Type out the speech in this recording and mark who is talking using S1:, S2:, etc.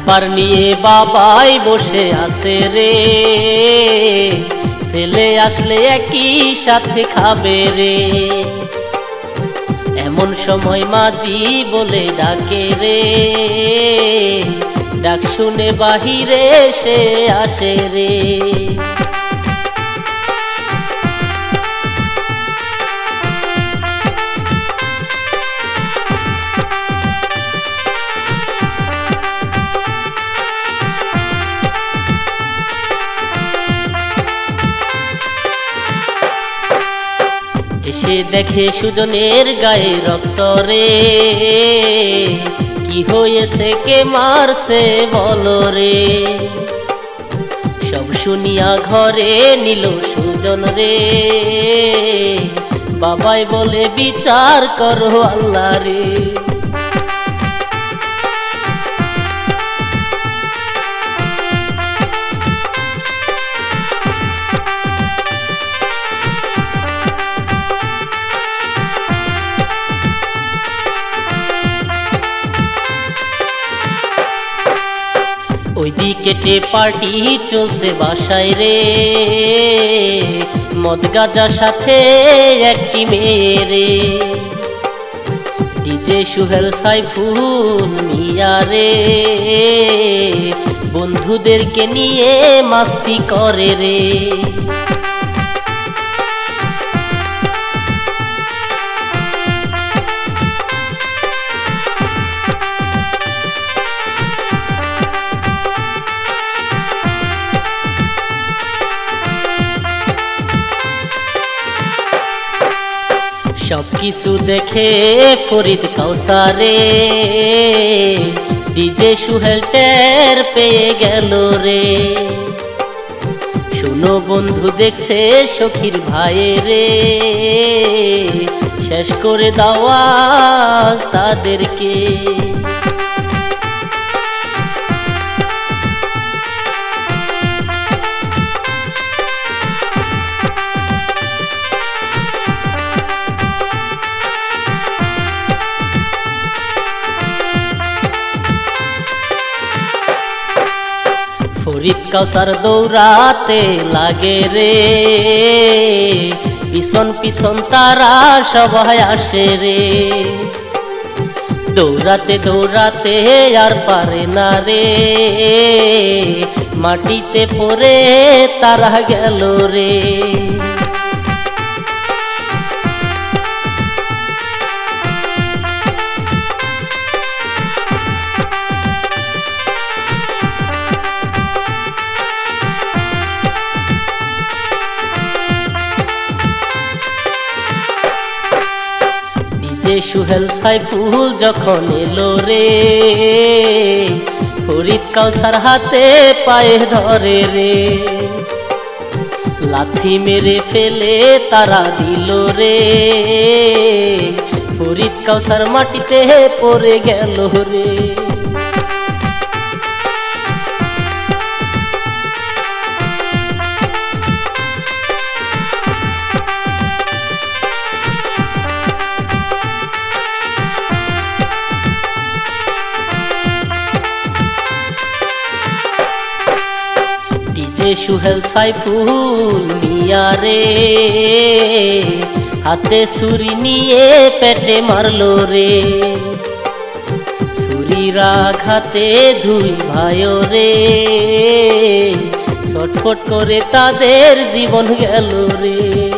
S1: Paper নিয়ে বাবাই বসে আছে রে, ছেলে আসলে একই সাথে খাবে রে। এমন সময় মাঝি বলে ডাকে রে, ডাক শুনে বাহিরে সে আসে রে। এসে দেখে সুজনের গায়ে রক্ত রে, কি হয়েছে কে মারছে বলো রে। সব শুনিয়া ঘরে নিল সুজন রে, বাবাই বলে বিচার করো আল্লাহ রে। ওইদিকে পার্টি চলছে বাসায় রে, মদ গাঁজার সাথে একটি মেয়ে রে। ডিজে সুহেল সাইফুল মিয়া রে, বন্ধুদেরকে নিয়ে মাস্তি করে রে। সবকিছু দেখে ফরিদ কাউসারে, ডিজে সুহেল টের পেয়ে গেল রে। শুনো বন্ধু দেখছে সখীর ভাই রে, শেষ করে দাও আজ তাদেরকে। ফরিদ কাউসার দৌড়াতে লাগে রে, পিছন পিছন তারা সবাই আসে রে। দৌড়াতে দৌড়াতে আর পারে না রে, মাটিতে পড়ে তারা গেল রে। সুহেল সাইফুল যখন এলো রে, ফরিদ কাউসার হাতে পায়ে ধরে রে। লাথি মেরে ফেলে তারা দিল রে, ফরিদ কাউসার মাটিতে পড়ে গেল রে। সুহেল সাইফুল মিয়া রে, হাতে ছুরি নিয়ে পেটে মারলো রে। ছুরির আঘাতে দুই ভাই রে, ছটফট করে তাদের জীবন গেল রে।